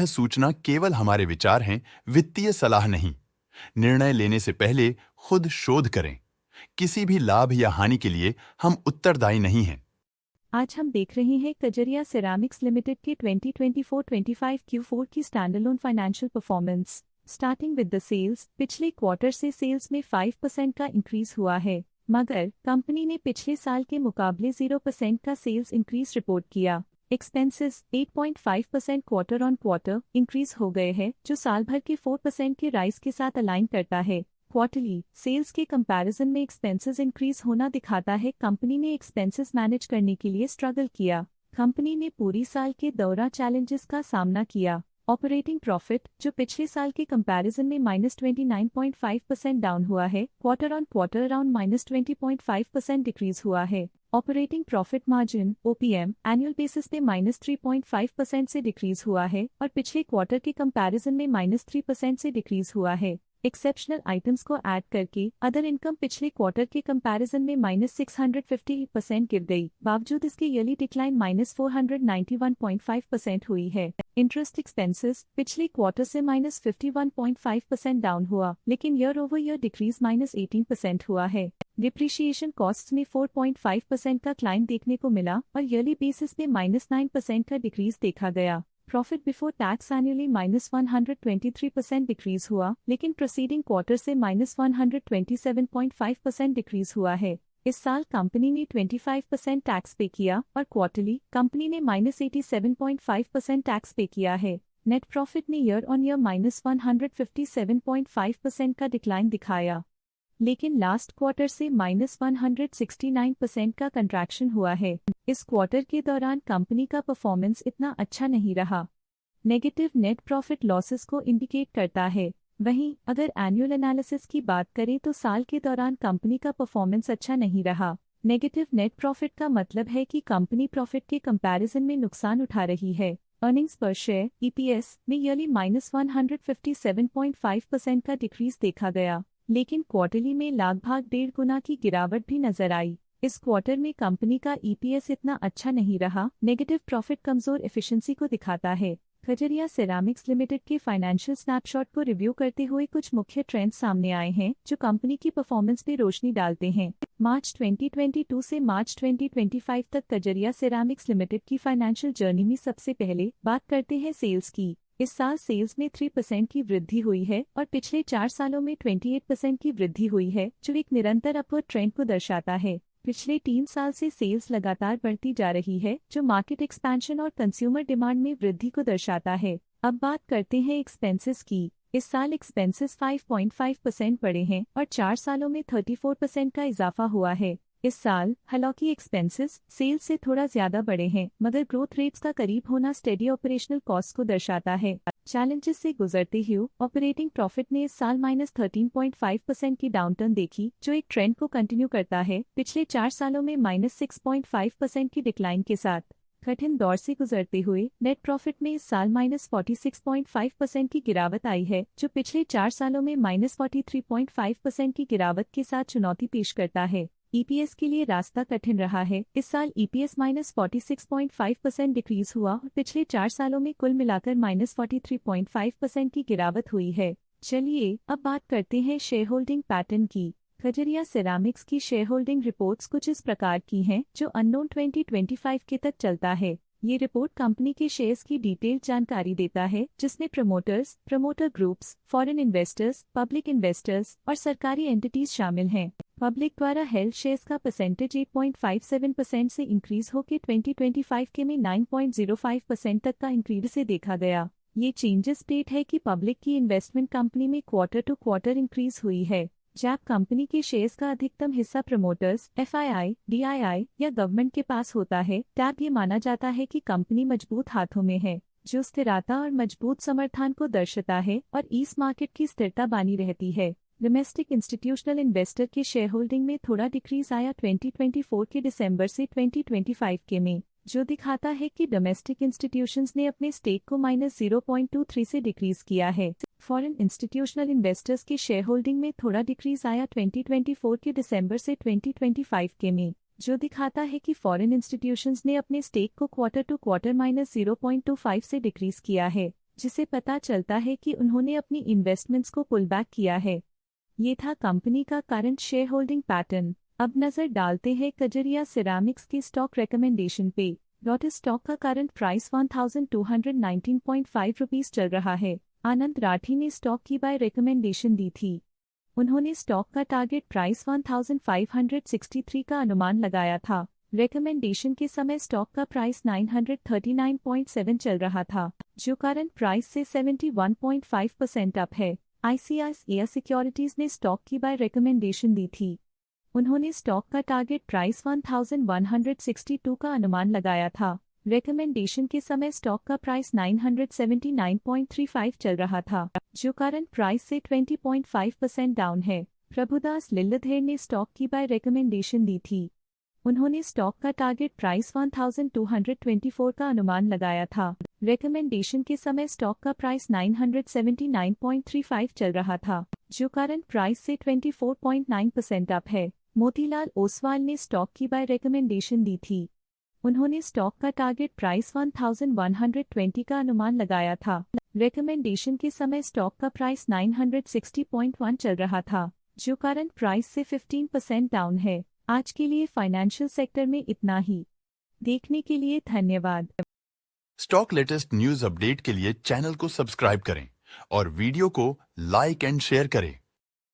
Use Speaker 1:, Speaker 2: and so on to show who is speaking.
Speaker 1: सूचना केवल हमारे विचार हैं, वित्तीय सलाह नहीं। निर्णय लेने से पहले खुद शोध करें। किसी भी लाभ या हानि के लिए हम उत्तरदायी नहीं हैं।
Speaker 2: आज हम देख रहे हैं कजरिया सिरामिक्स लिमिटेड के 2024-25 Q4 की standalone financial performance. Starting with the sales, पिछले क्वार्टर से सेल्स में 5% का इंक्रीज हुआ है, मगर कंपनी ने पिछले साल के मुकाबले 0% का सेल्स इंक्रीज रिपोर्ट किया। Expenses 8.5% quarter on quarter increase हो गए हैं, जो साल भर के 4% के राइज के साथ अलाइन करता है। क्वार्टरली सेल्स के कंपैरिजन में एक्सपेंसेस इंक्रीज होना दिखाता है कंपनी ने एक्सपेंसेस मैनेज करने के लिए स्ट्रगल किया। कंपनी ने पूरी साल के दौरान चैलेंजेस का सामना किया। ऑपरेटिंग प्रॉफिट, जो पिछले साल के कंपैरिजन में -29.5% डाउन हुआ है, quarter on quarter around -20.5% decrease हुआ है। Operating profit margin (OPM) annual basis पे -3.5% से डिक्रीज हुआ है और पिछले क्वार्टर के कंपैरिजन में -3% से डिक्रीज हुआ है। एक्सेप्शनल आइटम्स को ऐड करके अदर इनकम पिछले क्वार्टर के कंपैरिजन में -650% गिर गई, बावजूद इसके ईयरली डिक्लाइन -491.5% हुई है। इंटरेस्ट एक्सपेंसेस पिछले क्वार्टर से -51.5% डाउन हुआ, लेकिन ईयर ओवर ईयर डिक्रीज -18% हुआ है। डिप्रिशिएशन कॉस्ट्स में 4.5% का क्लाइम देखने को मिला और ईयरली बेसिस पे -9% का डिक्रीज देखा गया। Profit before tax annually -123% decrease हुआ, लेकिन प्रोसीडिंग क्वार्टर से -127.5% डिक्रीज हुआ है। इस साल कंपनी ने 25% टैक्स पे किया और क्वार्टरली कंपनी ने -87.5% टैक्स पे किया है। नेट प्रॉफिट ने ईयर ऑन ईयर -157.5% का डिक्लाइन दिखाया, लेकिन लास्ट क्वार्टर से -169% का कंट्रैक्शन हुआ है। इस क्वार्टर के दौरान कंपनी का परफॉर्मेंस इतना अच्छा नहीं रहा। नेगेटिव नेट प्रॉफिट लॉसेस को इंडिकेट करता है। वहीं अगर एनुअल एनालिसिस की बात करें तो साल के दौरान कंपनी का परफॉर्मेंस अच्छा नहीं रहा। नेगेटिव नेट प्रॉफिट का मतलब है कि कंपनी प्रॉफिट के कंपैरिजन में नुकसान उठा रही है। अर्निंग्स पर शेयर (EPS) में ईयरली -157.5% का डिक्रीज देखा गया, लेकिन क्वार्टरली में लगभग 1.5 गुना की गिरावट भी नजर आई। इस क्वार्टर में कंपनी का EPS इतना अच्छा नहीं रहा। नेगेटिव प्रॉफिट कमजोर एफिशिएंसी को दिखाता है। कजरिया सिरामिक्स लिमिटेड के फाइनेंशियल स्नैपशॉट को रिव्यू करते हुए कुछ मुख्य ट्रेंड्स सामने आए हैं जो कंपनी की परफॉर्मेंस पे रोशनी डालते हैं। मार्च 2022 से मार्च 2025 तक कजरिया सिरामिक्स लिमिटेड की फाइनेंशियल जर्नी में सबसे पहले बात करते हैं सेल्स की। इस साल सेल्स में 3% की वृद्धि हुई है और पिछले 4 सालों में 28% की वृद्धि हुई है, जो एक निरंतर अपवर्ड ट्रेंड को दर्शाता है। पिछले 3 साल से सेल्स लगातार बढ़ती जा रही है, जो मार्केट एक्सपेंशन और कंज्यूमर डिमांड में वृद्धि को दर्शाता है। अब बात करते हैं एक्सपेंसेस की। इस साल एक्सपेंसेस 5.5% बढ़े हैं और 4 सालों में 34% का इजाफा हुआ है। इस साल हालांकि एक्सपेंसेस सेल्स से थोड़ा ज्यादा बढ़े हैं, मगर ग्रोथ रेट्स का करीब होना स्टेडी ऑपरेशनल कॉस्ट को दर्शाता है। चैलेंजेस से गुजरते हुए ऑपरेटिंग प्रॉफिट ने इस साल -13.5% की डाउनटर्न देखी, जो एक ट्रेंड को कंटिन्यू करता है पिछले 4 सालों में -6.5% की डिक्लाइन के साथ। कठिन दौर से गुजरते हुए नेट प्रॉफिट में इस साल -46.5% की गिरावट आई है, जो पिछले 4 सालों में -43.5% की गिरावट के साथ चुनौती पेश करता है। EPS के लिए रास्ता कठिन रहा है। इस साल EPS -46.5% डिक्रीज हुआ और पिछले 4 सालों में कुल मिलाकर -43.5% की गिरावट हुई है। चलिए अब बात करते हैं शेयर होल्डिंग पैटर्न की। कजरिया सिरामिक्स की शेयर होल्डिंग रिपोर्ट्स कुछ इस प्रकार की हैं, जो अननोन 2025 के तक चलता है। ये रिपोर्ट कंपनी के शेयर्स की डिटेल्ड जानकारी देता है, जिसमें promoters, promoter groups, foreign investors, public investors और सरकारी एंटिटीज शामिल हैं। पब्लिक द्वारा हेल्ड शेयर्स का परसेंटेज 8.57% से इंक्रीज होकर 2025 के में 9.05% तक का इंक्रीज से देखा गया। ये चेंजेस स्टेट है कि पब्लिक की इन्वेस्टमेंट कंपनी में क्वार्टर टू क्वार्टर इंक्रीज हुई है। जब कंपनी के शेयर्स का अधिकतम हिस्सा प्रमोटर्स, FII, DII या गवर्नमेंट के पास होता है, तब ये माना जाता है कि कंपनी मजबूत हाथों में है, जो स्थिरता और मजबूत समर्थन को दर्शाता है और इस मार्केट की स्थिरता बनी रहती है। डोमेस्टिक इंस्टीट्यूशनल इन्वेस्टर के शेयर होल्डिंग में थोड़ा डिक्रीज आया 2024 के दिसंबर से 2025 के में, जो दिखाता है कि डोमेस्टिक इंस्टीट्यूशंस ने अपने स्टेक को -0.23 से डिक्रीज किया है। फॉरेन इंस्टीट्यूशनल इन्वेस्टर्स के शेयर होल्डिंग में थोड़ा डिक्रीज आया 2024 के दिसंबर से 2025 के में, जो दिखाता है कि फॉरेन इंस्टीट्यूशंस ने अपने स्टेक को क्वार्टर टू क्वार्टर -0.25 से डिक्रीज किया है। जिसे पता चलता है कि उन्होंने अपनी इन्वेस्टमेंट्स को पुल बैक किया है। ये था कंपनी का करंट शेयर होल्डिंग पैटर्न। अब नजर डालते हैं कजरिया सिरेमिक्स की स्टॉक रिकमेंडेशन पे। लॉटस स्टॉक का करंट प्राइस 1219.5 रुपीस चल रहा है। आनंद राठी ने स्टॉक की बाय रिकमेंडेशन दी थी। उन्होंने स्टॉक का टारगेट प्राइस 1563 का अनुमान लगाया था। रिकमेंडेशन के समय स्टॉक का प्राइस 939.7 चल रहा था, जो करंट प्राइस से 71.5% अप है। ICICI सिक्योरिटीज ने स्टॉक की बाय रिकमेंडेशन दी थी। उन्होंने स्टॉक का टारगेट प्राइस 1162 का अनुमान लगाया था। रिकमेंडेशन के समय स्टॉक का प्राइस 979.35 चल रहा था, जो करंट प्राइस से 20.5% डाउन है। प्रभुदास लिल्लाधर ने स्टॉक की बाय रिकमेंडेशन दी थी। उन्होंने स्टॉक का टारगेट प्राइस 1224 का अनुमान लगाया था। रिकमेंडेशन के समय स्टॉक का प्राइस 979.35 चल रहा था, जो करंट प्राइस से 24.9% अप है। मोतीलाल ओसवाल ने स्टॉक की बाय रिकमेंडेशन दी थी। उन्होंने स्टॉक का टारगेट प्राइस 1120 का अनुमान लगाया था। रिकमेंडेशन के समय स्टॉक का प्राइस 960.1 चल रहा था, जो करंट प्राइस से 15% डाउन है। आज के लिए फाइनेंशियल सेक्टर में इतना ही। देखने के लिए धन्यवाद।
Speaker 1: स्टॉक लेटेस्ट न्यूज अपडेट के लिए चैनल को सब्सक्राइब करें और वीडियो को लाइक एंड शेयर करें।